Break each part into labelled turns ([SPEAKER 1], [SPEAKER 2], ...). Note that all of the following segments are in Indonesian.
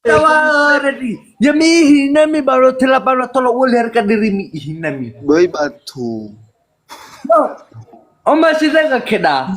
[SPEAKER 1] Tawa ready. Yami hinami baru telapan tolong ulirkan diri mi hinami.
[SPEAKER 2] Boy batu.
[SPEAKER 1] Oh masih tak kena.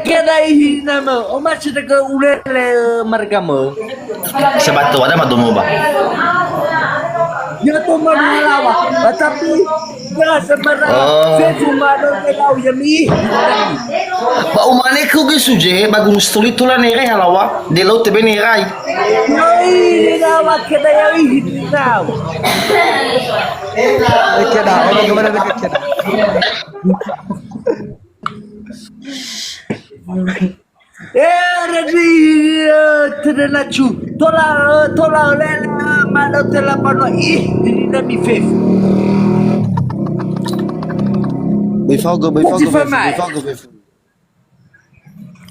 [SPEAKER 1] Kena hinami. Oh masih tak ulir mereka mo.
[SPEAKER 3] Sebab tu ada matumo ba?
[SPEAKER 1] Ya tu malawa. Tapi jangan sebenarnya. Saya cuma ada tahu yami.
[SPEAKER 3] Ba umane ko suje bagus tulit-tulan ni rai halawa. De laut te beni rai.
[SPEAKER 1] Ay, nawa kena yami hinam.
[SPEAKER 4] Keda, orang kemana dekat keda?
[SPEAKER 1] Ready terlalu tola lela mana telapano na mi fef.
[SPEAKER 2] Before go.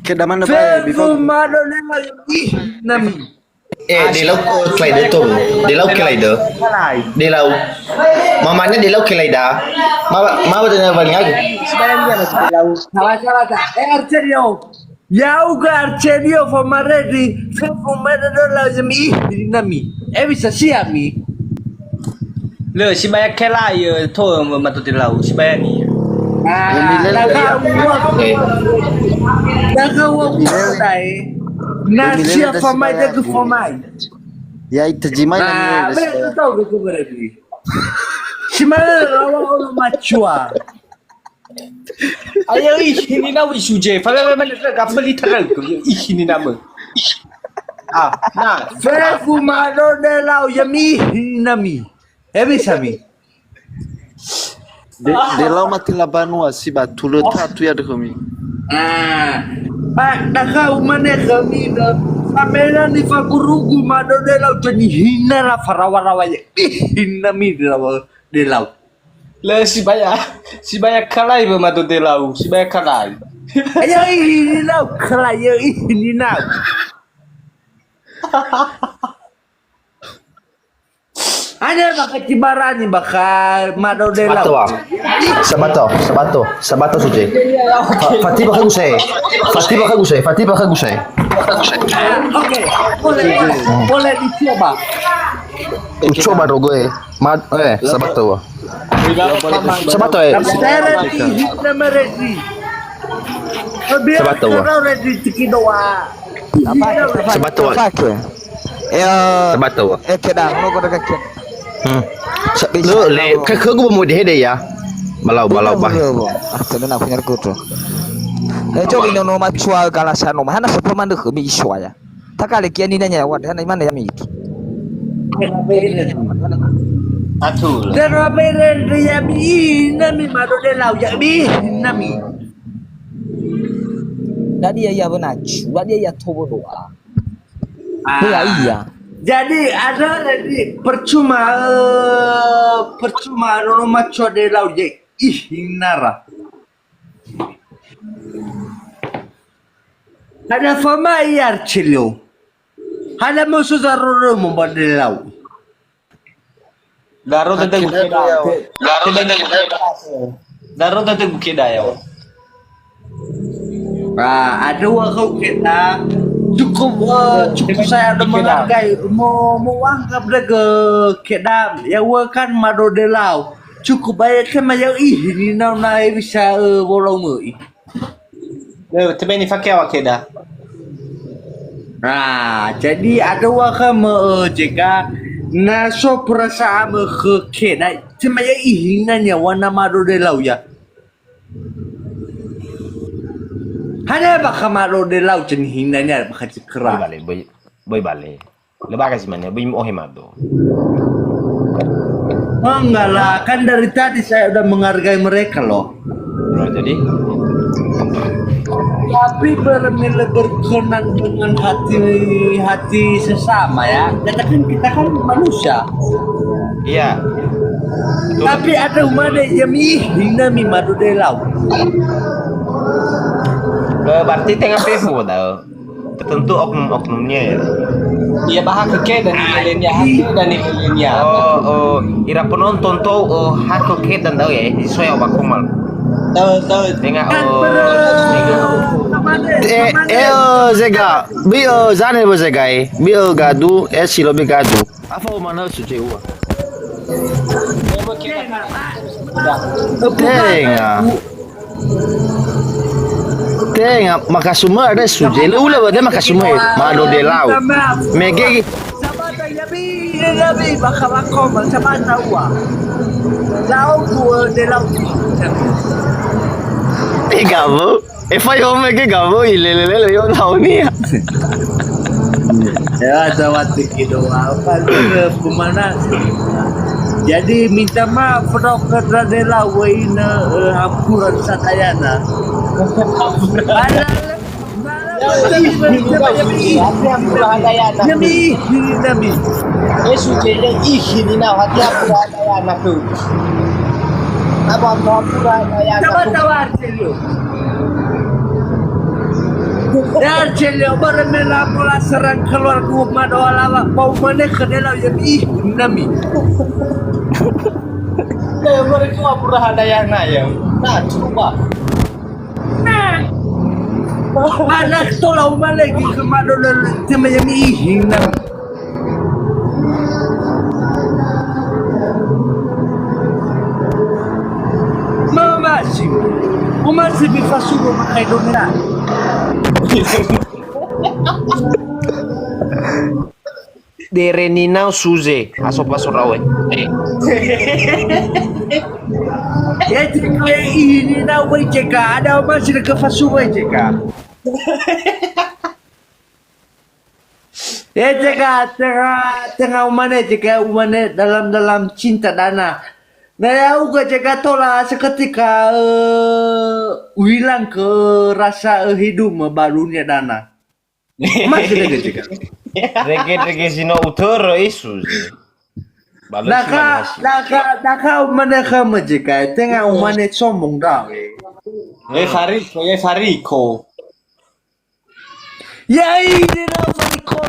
[SPEAKER 2] Keda mana ba? Before.
[SPEAKER 1] Mana lela na mi.
[SPEAKER 3] De laut kelai tu. De laut kelai de. De laut. Mamanya de laut kelai dah. Ma ba tanya balik aku.
[SPEAKER 1] Salah. Archerio. Yau ga Archerio for ready. For mana lela mi na mi. Bisa siami.
[SPEAKER 4] Le, si banyak kelai ya, tu matu tilau, si banyak ni.
[SPEAKER 1] Nasia famai degu famai.
[SPEAKER 2] Ya terjemah
[SPEAKER 1] Ah, betul tahu ke berarti. Simana lawan macua.
[SPEAKER 4] Ayah ini nama suje, kalau memang nak kapal itu terang, ini nama. Nah,
[SPEAKER 1] Fefu malo de lau yami nami. Sami.
[SPEAKER 2] De lau mati labanua si batu le tatu ya de kami.
[SPEAKER 1] Pak nakau mana kami dah. Kamera ni fakurugu malo de lau jadi hina la farawa-rawa ya. Nami de lau.
[SPEAKER 4] le si banyak kelai bermatu tilau, si banyak kelai.
[SPEAKER 1] Ayo ini lau kelaya ini lau. Ada bakal cibarani bakal mado de lau.
[SPEAKER 3] Sabato suje. Fatiba ka gusai.
[SPEAKER 1] Oke, boleh dicoba.
[SPEAKER 3] Coba rogo sabato. Sabato
[SPEAKER 1] Ready, nama ready.
[SPEAKER 3] Sabato.
[SPEAKER 1] Ready tikidoa.
[SPEAKER 3] Sabato. Sabato.
[SPEAKER 4] Keda, mau kau dekat keda.
[SPEAKER 3] Lu le ke gua mau dihede ya. Balau bah.
[SPEAKER 4] Aku nak punya kutu. Jom ini nama cua galasan nama. Hana sepuluh mana kami iswa ya. Tak kali kian ini nanya awak. Hana mana yang itu? Atul.
[SPEAKER 1] Dan raperen dia mi nami mado de lau ya mi nami.
[SPEAKER 4] Jadi ya benar. Jadi ya tobo doa. Iya.
[SPEAKER 1] Jadi ada tadi percuma nono macho de lau je hinara. Ada fama iar cilio. Ada musuh zaruru membade lau.
[SPEAKER 4] Garo tentang bukit ya.
[SPEAKER 1] Ada wakau kita cukup saya ada menghargai mau anggap ke kedam ya wakan mado de lau cukup banyak kan macam ini naik bisa bolong mai.
[SPEAKER 4] Le, tapi ni pakai awak keda.
[SPEAKER 1] Jadi ada wakam jika naso perasaan ke kedai cuma ya ihinanya warna mado de lau ya. Hanya bakal mado de lau jenis hinanya bakal cerah.
[SPEAKER 5] Boy bale. Lebar kasih mana? Boy mau hemado.
[SPEAKER 1] Enggak lah, kan dari tadi saya udah menghargai mereka loh.
[SPEAKER 5] Jadi
[SPEAKER 1] Tapi berkenan dengan hati sesama ya. Kita kan manusia.
[SPEAKER 5] iya.
[SPEAKER 1] Tapi ada umat yang hina mi madu de lau.
[SPEAKER 5] Berarti tengah pefu dah. Tertentu oknum-oknumnya ya.
[SPEAKER 4] Iya bahas ke dan nilainya.
[SPEAKER 5] Ira penonton tuh hak ke dan tahu ya. Sesuai obat kumal.
[SPEAKER 4] Tahu.
[SPEAKER 5] Tengah
[SPEAKER 1] Kan
[SPEAKER 3] Zega, bio zane bo zegai, bio gadu, silo bi gadu. Apa o mana suje wa? Tenga, makasuma ada suje. Ula ba de makasuma malo de lao. Mege
[SPEAKER 1] Sabata yabi bakabako sabata wa. Lao de lao.
[SPEAKER 3] gabo. E fai come che gabo ile yo tau ni.
[SPEAKER 1] Ya zawati kido apa kemana? Jadi minta maaf dok Radela waina ampuran satayana. Nami.
[SPEAKER 5] Suje yang ihini na hati apura dayana tu. Apa apura dayana.
[SPEAKER 1] Tawar celio. Dan celio bermela bola serang keluar rumah doa lawak mau mana kedela yang nami.
[SPEAKER 5] Mereka apura dayana ya. Nah, coba.
[SPEAKER 1] Anak tolong lagi ke madonna tema yang nami. Masih bisa suruh pakai donera.
[SPEAKER 5] Derenina Suze, asopa sorawe.
[SPEAKER 1] Ya jika ini na wei jika ada masih ke fasu wei jika. Ya jika tengah umane jika umane dalam cinta dana. Nah ya uga jika tola seketika hilang ke rasa hidup barunya dana. Masih lagi jika.
[SPEAKER 5] Rege sino utoro isu.
[SPEAKER 1] Naka umane kama jika tengah umane sombong dah.
[SPEAKER 5] Fariko.
[SPEAKER 1] Ya ini na Fariko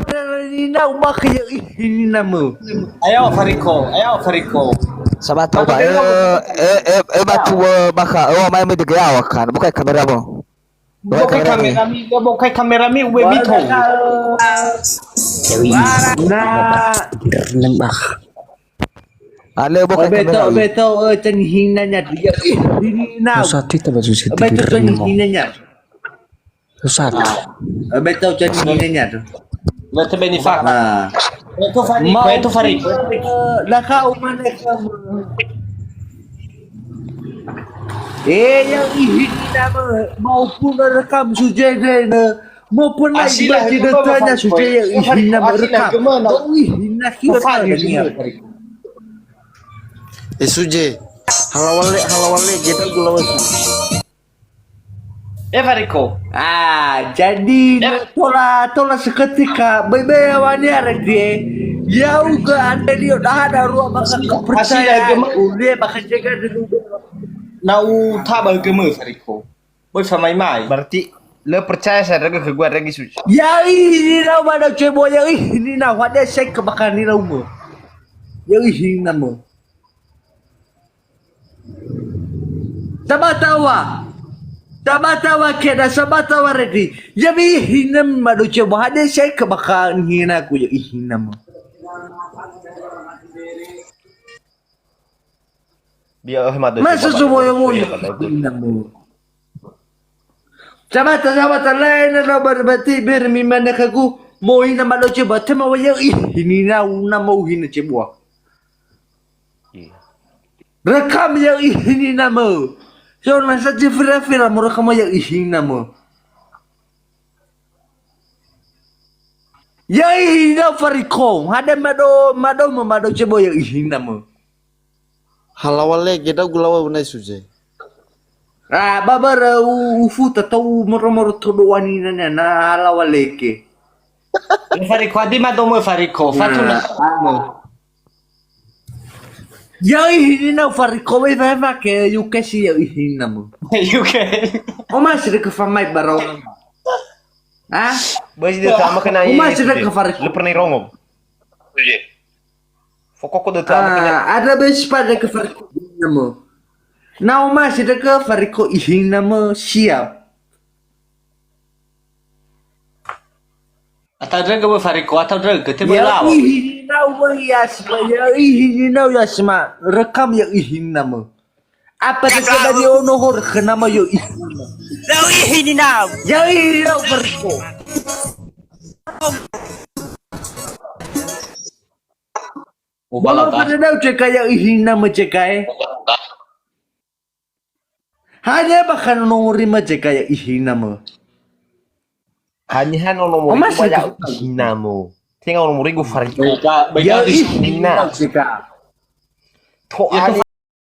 [SPEAKER 1] ini na umak ini nama.
[SPEAKER 5] Ayo Fariko.
[SPEAKER 4] Sabat tahu ba batu baka mai mai daga yawa kan bukai kamera mo.
[SPEAKER 5] Bukai kamera mi we bito.
[SPEAKER 4] Ale bukai kamera.
[SPEAKER 1] Beto chen hinanya dia ini na.
[SPEAKER 6] Satu itu baju situ.
[SPEAKER 1] Beto chen hinanya.
[SPEAKER 6] Satu.
[SPEAKER 1] Beto chen hinanya.
[SPEAKER 5] Beto benifak. Itu Fariko.
[SPEAKER 1] Laka umane kamu. Yang ini nama maupun rekam sujud maupun lagi baca datanya sujud yang ini nama rekam. Ini nak kira ni.
[SPEAKER 2] Suje. Halawale kita gulawas.
[SPEAKER 5] Fariko.
[SPEAKER 1] Jadi tola seketika bebe awani arek dia. Jauh ke anda dia dah ada ruang maka kepercayaan. Dia bakal jaga dulu.
[SPEAKER 5] Nau tabah gemar Fariko. Boy sama mai. Berarti le percaya saya ke gua lagi suci.
[SPEAKER 1] Ya ini nama ada cebo yang ini nama ada saya kebakaran ni nama. Yang ini nama. Tawa kena tawa ready. Jadi hinam madu cebo ada saya kebakaran hina aku yang ini nama.
[SPEAKER 5] Biar hemat.
[SPEAKER 1] Masa semua yang mau nama. Sabata lain na berbati bermimana kaku mau hina madu cebo tema yang ini nama hina cebo. Rekam yang ini nama. So nasa jefira mo rekam yang ini nama. Yang ini na Fariko. Ada mado cebo yang ini nama.
[SPEAKER 2] Halawale kita gulawa bunai suje.
[SPEAKER 1] Babar ufu tahu moro todo wanina na halawale ke.
[SPEAKER 5] Fariko adi mado mo Fariko. Fatuna.
[SPEAKER 1] Yang ini na Fariko beba ke UK si yang ini nama.
[SPEAKER 5] UK.
[SPEAKER 1] O masih ke famai barong.
[SPEAKER 5] Bos dia sama kena.
[SPEAKER 1] O masih ke Fariko.
[SPEAKER 5] Lu pernah rongom. Iya. Fokok dia sama kena.
[SPEAKER 1] Ada besi pada ke Fariko nama. Now masih ke Fariko ini nama siap. Atau dia ke Fariko atau dia ke Tebelau. Ya ihin nau ya sma ya ihin nau ya sma rekam ya ihin nama. Apa dia dia ono hor kenama ya ihin. Ya ihin nau. Ya ihin nau Fariko. Walau pada nau cekai ya ihin nama cekai. Hanya bahkan nongori ma cekai ya ihin nama.
[SPEAKER 5] Hanya ono nomor itu banyak hinamo. Tinggal nomor itu Fariko.
[SPEAKER 1] Ya ihin nau cekai.
[SPEAKER 5] To ani